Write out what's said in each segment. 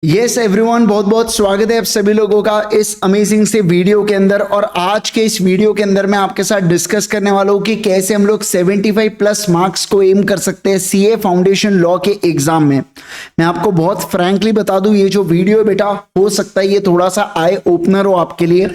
Yes everyone, बहुत बहुत स्वागत है आप सभी लोगों का इस अमेजिंग से वीडियो के अंदर। और आज के इस वीडियो के अंदर मैं आपके साथ डिस्कस करने वाला हूं कि कैसे हम लोग 75 प्लस मार्क्स को एम कर सकते हैं सीए फाउंडेशन लॉ के एग्जाम में। मैं आपको बहुत फ्रैंकली बता दूं, ये जो वीडियो है बेटा, हो सकता है ये थोड़ा सा आई ओपनर हो आपके लिए।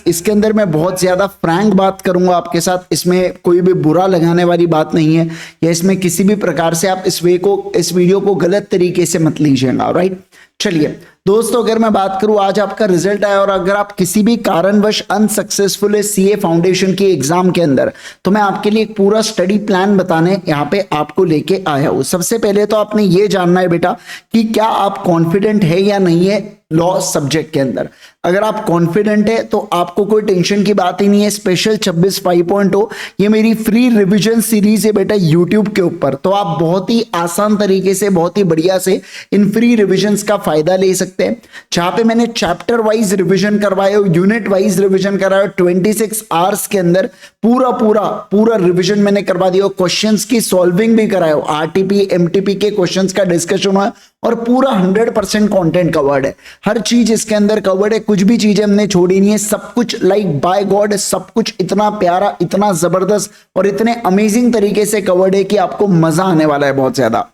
इसके अंदर मैं बहुत ज्यादा फ्रैंक बात करूंगा आपके साथ, इसमें कोई भी बुरा लगाने वाली बात नहीं है, या इसमें किसी भी प्रकार से आप इस वीडियो को गलत तरीके से मत लीजिएगा। राइट, चलिए दोस्तों, अगर मैं बात करूं, आज आपका रिजल्ट आया और अगर आप किसी भी कारणवश अनसक्सेसफुल है सीए फाउंडेशन के एग्जाम के अंदर, तो मैं आपके लिए एक पूरा स्टडी प्लान बताने यहां पे आपको लेके आया हूं। सबसे पहले तो आपने ये जानना है बेटा कि क्या आप कॉन्फिडेंट है या नहीं है लॉ सब्जेक्ट के अंदर। अगर आप कॉन्फिडेंट है तो आपको कोई टेंशन की बात ही नहीं है। स्पेशल 26 5.0 ये मेरी फ्री रिवीजन सीरीज है बेटा यूट्यूब के ऊपर, तो आप बहुत ही आसान तरीके से, बहुत ही बढ़िया से इन फ्री रिविजन्स का फायदा ले सकते हैं, जहां पे मैंने चैप्टर वाइज रिवीजन करवाए हो, यूनिट वाइज रिवीजन कराया, 26 आवर्स के अंदर पूरा रिवीजन मैंने करवा दिया। क्वेश्चंस की सॉल्विंग भी कराया हो, आरटीपी एमटीपी के क्वेश्चंस का डिस्कशन हुआ और पूरा 100% कंटेंट कवर्ड है। हर चीज इसके अंदर कवर्ड है, कुछ भी चीजें हमने छोड़ी नहीं है। सब कुछ लाइक बाय गॉड, सब कुछ इतना प्यारा, इतना जबरदस्त और इतने अमेजिंग तरीके से कवर्ड है कि आपको मजा आने वाला है बहुत ज्यादा।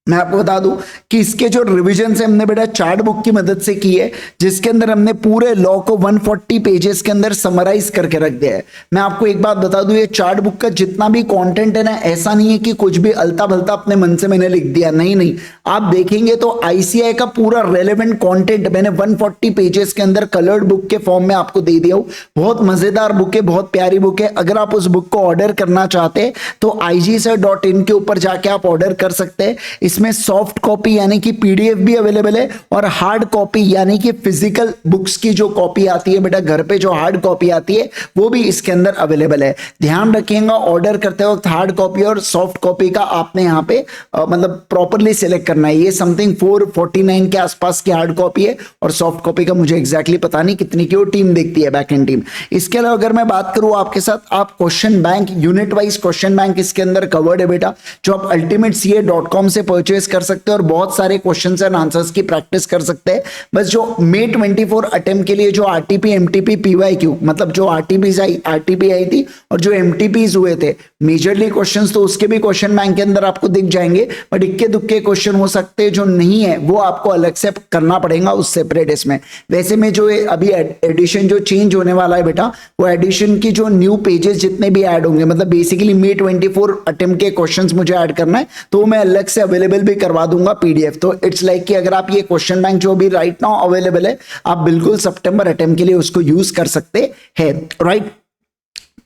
मैं आपको बता दूं कि इसके जो रिवीजन से हमने बेटा चार्ट बुक की मदद से की है, जिसके अंदर हमने पूरे लॉ को 140 पेजेस के अंदर समराइज करके रख दिया है। मैं आपको एक बात बता दूं, ये चार्ट बुक का जितना भी कंटेंट है ना, ऐसा नहीं है कि कुछ भी अलता भलता अपने मन से मैंने लिख दिया, नहीं। आप देखेंगे तो आईसीआई का पूरा रेलेवेंट कंटेंट मैंने 140 पेजेस के अंदर कलर्ड बुक के फॉर्म में आपको दे दिया हूं। बहुत मजेदार बुक है, बहुत प्यारी बुक है। अगर आप उस बुक को ऑर्डर करना चाहते हैं तो igsir.in के ऊपर जाके आप ऑर्डर कर सकते हैं। इसमें सॉफ्ट कॉपी यानी कि पीडीएफ भी अवेलेबल है और हार्ड कॉपी यानी कि फिजिकल बुक्स की जो कॉपी आती है बेटा घर पे, जो हार्ड कॉपी आती है वो भी इसके अंदर अवेलेबल है। ध्यान रखिएगा ऑर्डर करते वक्त हार्ड कॉपी और सॉफ्ट कॉपी का आपने यहाँ पे मतलब प्रॉपरली सिलेक्ट करना है। ये समथिंग 449 के आसपास की हार्ड कॉपी है और सॉफ्ट कॉपी का मुझे एग्जैक्टली पता नहीं कितनी की वो टीम देखती है, बैक एंड टीम। इसके अलावा अगर मैं बात करूं आपके साथ, आप question bank, unit wise question bank इसके अंदर कवर्ड है बेटा, जो आप ultimateca.com से परचेज कर सकते हैं और बहुत सारे क्वेश्चंस एंड आंसर्स की प्रैक्टिस कर सकते हैं। बस जो May 24 अटेम्प्ट के लिए जो आरटीपी एमटीपी पीवाईक्यू, मतलब जो आरटीपी आई थी और जो एमटीपीज हुए थे मेजरली क्वेश्चंस, तो उसके भी क्वेश्चन बैंक के अंदर आपको दिख जाएंगे। बट इक्के दुक्के क्वेश्चन हो सकते हैं जो नहीं है, वो आपको अलग से करना पड़ेगा उस सेपरेट इसमें। वैसे में जो अभी एडिशन जो चेंज होने वाला है बेटा, वो एडिशन की जो न्यू पेजेस जितने भी ऐड होंगे, मतलब बेसिकली May 24 अटेम्प्ट के क्वेश्चंस मुझे ऐड करना है, तो मैं अलग से अवेलेबल भी करवा दूंगा पीडीएफ। तो इट्स लाइक कि अगर आप ये क्वेश्चन बैंक जो भी राइट नाउ अवेलेबल है, आप बिल्कुल सितंबर अटेम्प्ट के लिए उसको यूज कर सकते हैं। राइट,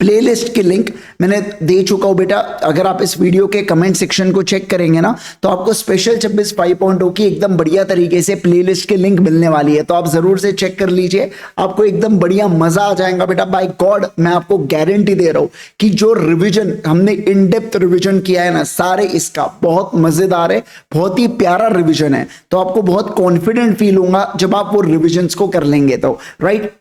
प्लेलिस्ट की लिंक मैंने दे चुका हूं बेटा। अगर आप इस वीडियो के कमेंट सेक्शन को चेक करेंगे ना, तो आपको स्पेशल 26 5.0 की एकदम बढ़िया तरीके से प्लेलिस्ट की लिंक मिलने वाली है, तो आप जरूर से चेक कर लीजिए, आपको एकदम बढ़िया मजा आ जाएगा बेटा। बाय गॉड मैं आपको गारंटी दे रहा हूं कि जो रिवीजन हमने इन डेप्थ रिवीजन किया है ना, सारे इसका बहुत मजेदार है, बहुत ही प्यारा रिवीजन है। तो आपको बहुत कॉन्फिडेंट फील होगा जब आप वो रिविजन्स को कर लेंगे तो। राइट,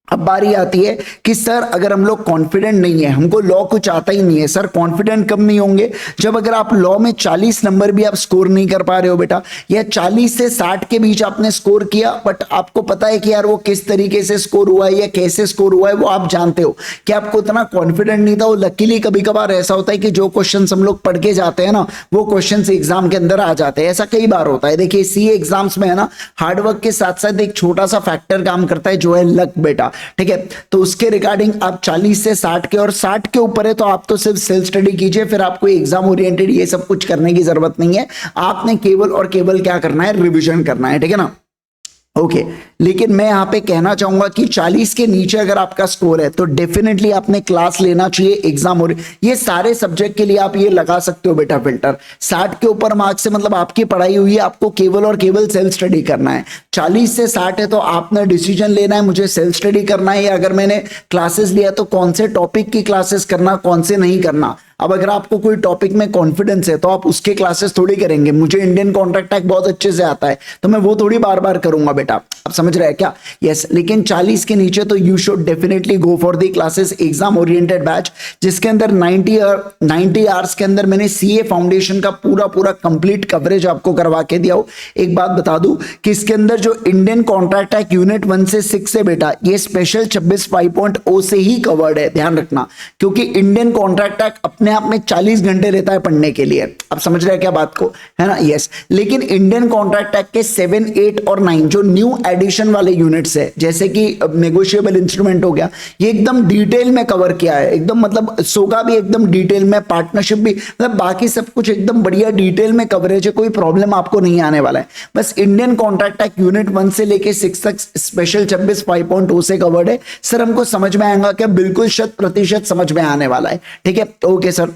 अब बारी आती है कि सर अगर हम लोग कॉन्फिडेंट नहीं है, हमको लॉ कुछ आता ही नहीं है, सर कॉन्फिडेंट कब नहीं होंगे? जब अगर आप लॉ में 40 नंबर भी आप स्कोर नहीं कर पा रहे हो बेटा, या 40 से 60 के बीच आपने स्कोर किया, बट आपको पता है कि यार वो किस तरीके से स्कोर हुआ है या कैसे स्कोर हुआ है वो आप जानते हो कि आपको उतना कॉन्फिडेंट नहीं था। वो लकीली कभी कभार ऐसा होता है कि जो क्वेश्चन हम लोग पढ़ के जाते हैं ना, वो क्वेश्चन एग्जाम के अंदर आ जाते हैं। ऐसा कई बार होता है। देखिए सीए एग्जाम्स में है ना, हार्डवर्क के साथ साथ एक छोटा सा फैक्टर काम करता है जो है लक बेटा, ठीक है। तो उसके रिगार्डिंग आप 40 से 60 के और 60 के ऊपर है तो आप तो सिर्फ सेल्फ स्टडी कीजिए, फिर आपको एग्जाम ओरिएंटेड ये सब कुछ करने की जरूरत नहीं है। आपने केवल और केवल क्या करना है, रिवीजन करना है, ठीक है ना। ओके, लेकिन मैं यहां पे कहना चाहूंगा कि 40 के नीचे अगर आपका स्कोर है तो डेफिनेटली आपने क्लास लेना चाहिए एग्जाम। और ये सारे सब्जेक्ट के लिए आप ये लगा सकते हो बेटा फिल्टर। 60 के ऊपर मार्क्स से मतलब आपकी पढ़ाई हुई है, आपको केवल और केवल सेल्फ स्टडी करना है। 40 से 60 है तो आपने डिसीजन लेना है, मुझे सेल्फ स्टडी करना है, या अगर मैंने क्लासेस लिया तो कौन से टॉपिक की क्लासेस करना, कौन से नहीं करना। अब अगर आपको कोई टॉपिक में कॉन्फिडेंस है तो आप उसके क्लासेस थोड़ी करेंगे। मुझे इंडियन कॉन्ट्रैक्ट एक्ट बहुत अच्छे से आता है तो मैं वो थोड़ी बार बार करूंगा बेटा, आप समझ रहे हैं क्या? यस, लेकिन 40 के नीचे तो you should definitely go for the classes exam oriented batch, जिसके अंदर 90 आवर्स के अंदर मैंने सीए फाउंडेशन का पूरा कंप्लीट कवरेज आपको करवा के दिया हो। एक बात बता दूं कि इसके अंदर जो इंडियन कॉन्ट्रैक्ट एक्ट यूनिट 1 से 6 से बेटा ये स्पेशल 26 5.0 से ही कवर्ड है, ध्यान रखना, क्योंकि इंडियन कॉन्ट्रैक्ट एक्ट अपने आप में 40 घंटे लेता है पढ़ने के लिए। आप समझ रहे हैं क्या बात को, है ना? यस, लेकिन इंडियन कॉन्ट्रैक्ट एक्ट के 7, 8 और 9 जो न्यू एडिशन वाले यूनिट्स है, जैसे कि नेगोशिएबल इंस्ट्रूमेंट हो गया, ये एकदम डिटेल में कवर किया है, एकदम मतलब सोगा भी एकदम डिटेल में, पार्टनरशिप भी, मतलब बाकी सब कुछ एकदम बढ़िया डिटेल में कवरेज है, कोई प्रॉब्लम आपको नहीं आने वाला है। बस इंडियन कॉन्ट्रैक्ट एक्ट यूनिट 1 से लेके 6 तक स्पेशल 26 5.0 से कवर्ड है। सर हमको समझ में आएगा क्या? बिल्कुल 100% समझ में आने वाला है, ठीक है? Okay sir.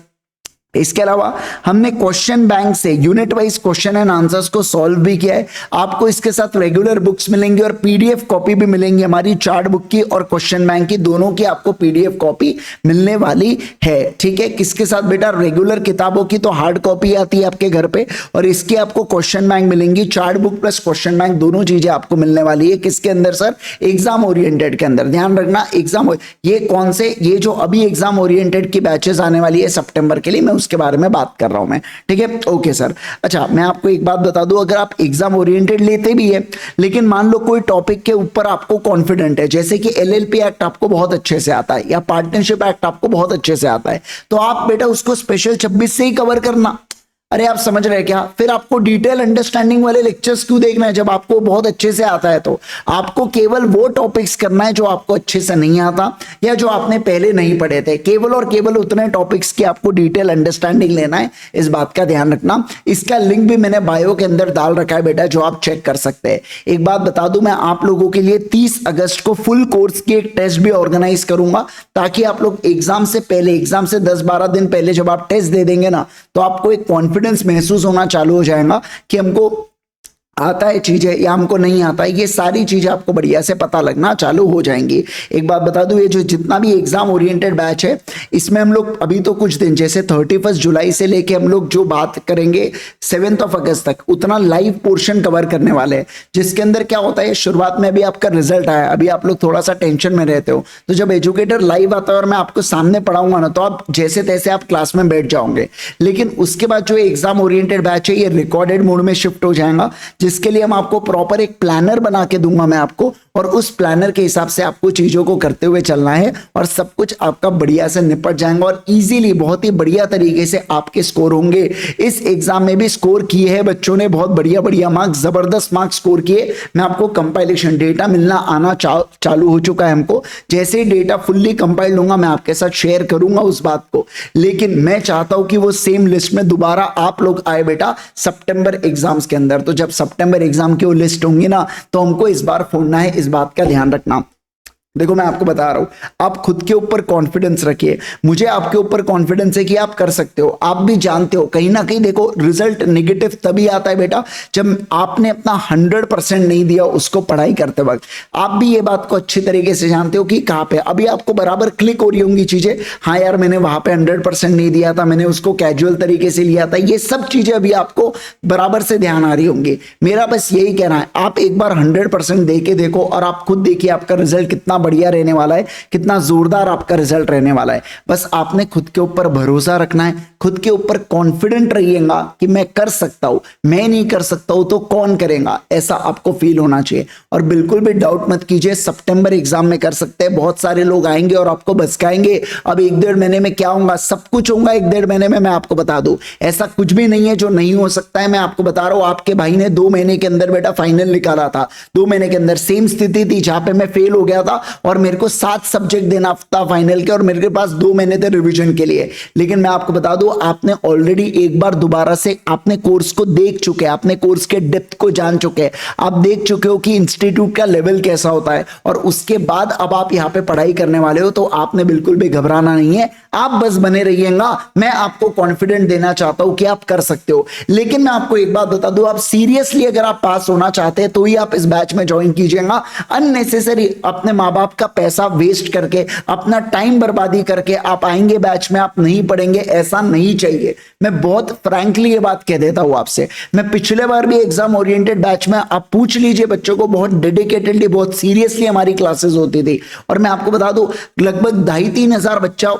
इसके अलावा हमने क्वेश्चन बैंक से unit wise question and answers को सॉल्व भी किया है। आपको इसके साथ रेगुलर बुक्स मिलेंगी और पीडीएफ कॉपी भी मिलेंगी, हमारी चार्ट बुक की और क्वेश्चन बैंक की, दोनों की आपको पीडीएफ कॉपी मिलने वाली है, ठीक है? किसके साथ बेटा? रेगुलर किताबों की तो हार्ड कॉपी आती है आपके घर पे, और इसकी आपको क्वेश्चन बैंक मिलेंगी, chart book plus question bank दोनों चीजें आपको मिलने वाली है। किसके अंदर सर? एग्जाम ओरिएंटेड के अंदर। ध्यान रखना, एग्जाम ये कौन से, ये जो अभी एग्जाम ओरिएंटेड की बैचेस आने वाली है सितंबर के लिए, मैं उसके बारे में बात कर रहा हूं मैं, ठीक है? Okay sir. अच्छा, मैं आपको एक बात बता दूं, अगर आप एग्जाम ओरिएंटेड लेते भी है, लेकिन मान लो कोई टॉपिक के ऊपर आपको कॉन्फिडेंट है, जैसे कि एलएलपी एक्ट आपको बहुत अच्छे से आता है या पार्टनरशिप एक्ट आपको बहुत अच्छे से आता है, तो आप बेटा उसको स्पेशल 26 से ही कवर करना। अरे आप समझ रहे हैं क्या? फिर आपको डिटेल अंडरस्टैंडिंग वाले लेक्चर्स क्यों देखना है जब आपको बहुत अच्छे से आता है? तो आपको केवल वो टॉपिक्स करना है जो आपको अच्छे से नहीं आता या जो आपने पहले नहीं पढ़े थे, केवल और केवल उतने टॉपिक्स की आपको डिटेल अंडरस्टैंडिंग लेना है, इस बात का ध्यान रखना। इसका लिंक भी मैंने बायो के अंदर डाल रखा है बेटा, जो आप चेक कर सकते हैं। एक बात बता दूं, मैं आप लोगों के लिए 30 अगस्त को फुल कोर्स की एक टेस्ट भी ऑर्गेनाइज करूंगा, ताकि आप लोग एग्जाम से पहले, एग्जाम से 10-12 दिन पहले जब आप टेस्ट दे देंगे ना, तो आपको एक कॉन्फिडेंस महसूस होना चालू हो जाएगा कि हमको आता है चीजें या हमको नहीं आता है। ये सारी चीजें आपको बढ़िया से पता लगना चालू हो जाएंगी। एक बात बता दूं, ये जो जितना भी एग्जाम ओरिएंटेड बैच है, इसमें हम लोग अभी तो कुछ दिन, जैसे 31 जुलाई से लेके हम लोग जो बात करेंगे 7 अगस्त तक, उतना लाइव पोर्शन कवर करने वाले हैं, जिसके अंदर क्या होता है, शुरुआत में अभी आपका रिजल्ट आया, अभी आप लोग थोड़ा सा टेंशन में रहते हो, तो जब एजुकेटर लाइव आता है और मैं आपको सामने पढ़ाऊंगा ना, तो आप जैसे तैसे आप क्लास में बैठ जाओगे। लेकिन उसके बाद जो एग्जाम ओरिएंटेड बैच है, ये रिकॉर्डेड मोड में शिफ्ट हो जाएगा, जिसके लिए हम आपको प्रॉपर एक प्लानर बना के दूंगा मैं आपको, और उस प्लानर के हिसाब से आपको चीजों को करते हुए चलना है, और सब कुछ आपका बढ़िया से निपट जाएगा और इजीली, बहुत ही बढ़िया तरीके से आपके स्कोर होंगे। इस एग्जाम में भी स्कोर किए हैं बच्चों ने, बहुत बढ़िया बढ़िया मार्क्स, जबरदस्त मार्क्स स्कोर किए। मैं आपको कंपाइलेशन डेटा मिलना आना चालू हो चुका है हमको। जैसे ही डेटा फुल्ली कंपाइल्ड होगा मैं आपके साथ शेयर करूंगा उस बात को, लेकिन मैं चाहता हूं कि वो सेम लिस्ट में दोबारा आप लोग आए बेटा सितंबर एग्जाम्स के अंदर। तो जब सितंबर एग्जाम की वो लिस्ट होंगी ना, तो हमको इस बार फोड़ना है, इस बात का ध्यान रखना। देखो मैं आपको बता रहा हूं, आप खुद के ऊपर कॉन्फिडेंस रखिए, मुझे आपके ऊपर कॉन्फिडेंस है कि आप कर सकते हो। आप भी जानते हो कहीं ना कहीं, देखो रिजल्ट नेगेटिव तभी आता है बेटा जब आपने अपना 100% नहीं दिया उसको पढ़ाई करते वक्त। आप भी ये बात को अच्छी तरीके से जानते हो कि कहां पे अभी आपको बराबर क्लिक हो रही होंगी चीजें, हाँ यार मैंने वहां पे 100% नहीं दिया था, मैंने उसको कैजुअल तरीके से लिया था, ये सब चीजें अभी आपको बराबर से ध्यान आ रही होंगी। मेरा बस यही कहना है, आप एक बार 100% दे के देखो और आप खुद देखिए आपका रिजल्ट कितना बढ़िया रहने वाला है, कितना जोरदार आपका रिजल्ट रहने वाला है। बस आपने खुद के ऊपर भरोसा रखना है, खुद के ऊपर कॉन्फिडेंट रहिएगा कि मैं कर सकता हूं, मैं नहीं कर सकता हूं तो कौन करेगा, ऐसा आपको फील होना चाहिए। और बिल्कुल भी डाउट मत कीजिए, सितंबर एग्जाम में कर सकते हैं। बहुत सारे लोग आएंगे और आपको बचकाएंगे, अब 1-1.5 महीने में क्या होगा, सब कुछ होगा 1-1.5 महीने में, मैं आपको बता दूं। ऐसा कुछ भी नहीं है जो नहीं हो सकता है, मैं आपको बता रहा हूं। आपके भाई ने 2 महीने के अंदर बेटा फाइनल निकाला था, 2 महीने के अंदर सेम स्थिति थी जहां पे मैं फेल हो गया था और मेरे को 7 सब्जेक्ट देना था फाइनल के, और मेरे पास 2 महीने थे रिवीजन के लिए। लेकिन मैं आपको बता दूं, आपने ऑलरेडी एक बार दोबारा से आपने कोर्स को देख चुके हैं, आपने कोर्स के डेप्थ को जान चुके हैं, आप देख चुके हो कि इंस्टीट्यूट का लेवल कैसा होता है, और उसके बाद अब आप यहां पे पढ़ाई करने वाले हो, तो आपने बिल्कुल भी घबराना नहीं है। आप बस बने रहिएगा, मैं आपको कॉन्फिडेंट देना चाहता हूं कि आप कर सकते हो। लेकिन मैं आपको एक बात बता दूं, आप सीरियसली अगर आप पास होना चाहते हैं तो ही आप इस बैच में ज्वाइन कीजिएगा। अननेसेसरी अपने माँ बाप का पैसा वेस्ट करके, अपना टाइम बर्बादी करके आप आएंगे बैच में, आप नहीं पढ़ेंगे, ऐसा नहीं चाहिए। मैं बहुत फ्रैंकली ये बात कह देता हूं आपसे। मैं पिछले बार भी एग्जाम ओरिएंटेड बैच में, आप पूछ लीजिए बच्चों को, बहुत डेडिकेटेडली, बहुत सीरियसली हमारी क्लासेस होती थी। और मैं आपको बता दूं, लगभग 2,500-3 हजार बच्चा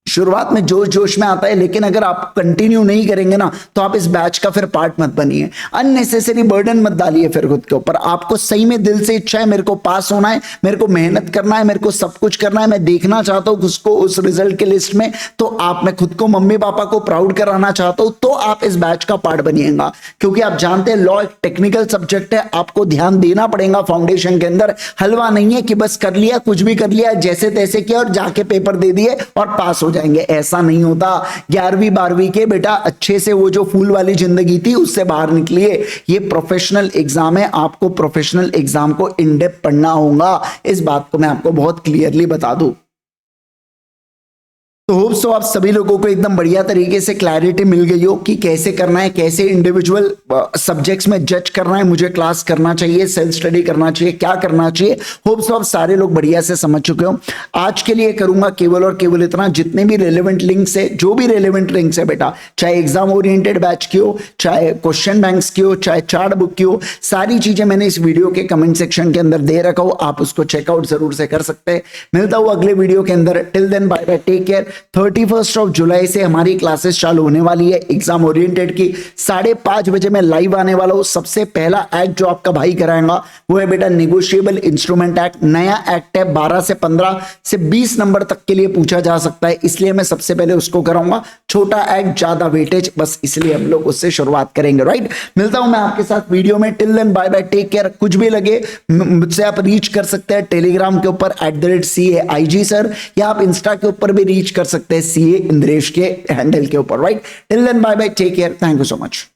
शुरुआत में जोश जोश में आता है, लेकिन अगर आप कंटिन्यू नहीं करेंगे ना तो आप इस बैच का फिर पार्ट मत बनिए। अननेसेसरी बर्डन मत डालिए फिर खुद के ऊपर। आपको सही में दिल से इच्छा है, मेरे को पास होना है, मेरे को मेहनत करना है, मेरे को सब कुछ करना है, मैं देखना चाहता हूं उसको उस रिजल्ट के लिस्ट में, तो आप, मैं खुद को मम्मी पापा को प्राउड कराना चाहता हूं, तो आप इस बैच का पार्ट बनिएगा। क्योंकि आप जानते हैं लॉ एक टेक्निकल सब्जेक्ट है, आपको ध्यान देना पड़ेगा फाउंडेशन के अंदर। हलवा नहीं है कि बस कर लिया, कुछ भी कर लिया, जैसे तैसे किया और जाके पेपर दे दिए और पास हो जाएंगे, ऐसा नहीं होता। 11वीं 12वीं के बेटा अच्छे से वो जो फूल वाली जिंदगी थी उससे बाहर निकलिए। ये प्रोफेशनल एग्जाम है, आपको प्रोफेशनल एग्जाम को इन डेप्थ पढ़ना होगा। इस बात को मैं आपको बहुत क्लियरली बता दूं। तो होप सो आप सभी लोगों को एकदम बढ़िया तरीके से क्लैरिटी मिल गई हो कि कैसे करना है, कैसे इंडिविजुअल सब्जेक्ट्स में जज करना है, मुझे क्लास करना चाहिए, सेल्फ स्टडी करना चाहिए, क्या करना चाहिए। होप सो आप सारे लोग बढ़िया से समझ चुके हो। आज के लिए करूंगा केवल और केवल इतना, जितने भी रेलेवेंट लिंक्स है, जो भी रेलेवेंट लिंक्स है बेटा, चाहे एग्जाम ओरिएंटेड बैच की हो, चाहे क्वेश्चन बैंक्स की हो, चाहे चार्ट बुक की हो, सारी चीजें मैंने इस वीडियो के कमेंट सेक्शन के अंदर दे रखा हो, आप उसको चेकआउट जरूर से कर सकते हैं। मिलता हूं अगले वीडियो के अंदर। Till then bye bye, take care. 31 जुलाई से हमारी क्लासेस चालू होने वाली है एग्जाम ओरिएंटेड की। 5:30 बजे मैं लाइव आने वाला हूं। सबसे पहला एक्ट जो आपका भाई कराएगा वो है बेटा नेगोशिएबल इंस्ट्रूमेंट एक्ट। नया एक्ट है, 12 से 15 से 20 नंबर तक के लिए पूछा जा सकता है, इसलिए मैं सबसे पहले उसको कराऊंगा। छोटा एक्ट, ज्यादा वेटेज, बस इसलिए हम लोग उससे शुरुआत करेंगे। राइट, मिलता हूं मैं आपके साथ वीडियो में। Till then bye bye, take care. कुछ भी लगे मुझसे आप रीच कर सकते हैं टेलीग्राम के ऊपर @CA सर, या आप इंस्टा के ऊपर भी रीच कर सकते हैं CA इंद्रेश के हैंडल के ऊपर। Right, till then bye bye, take care, thank you so much.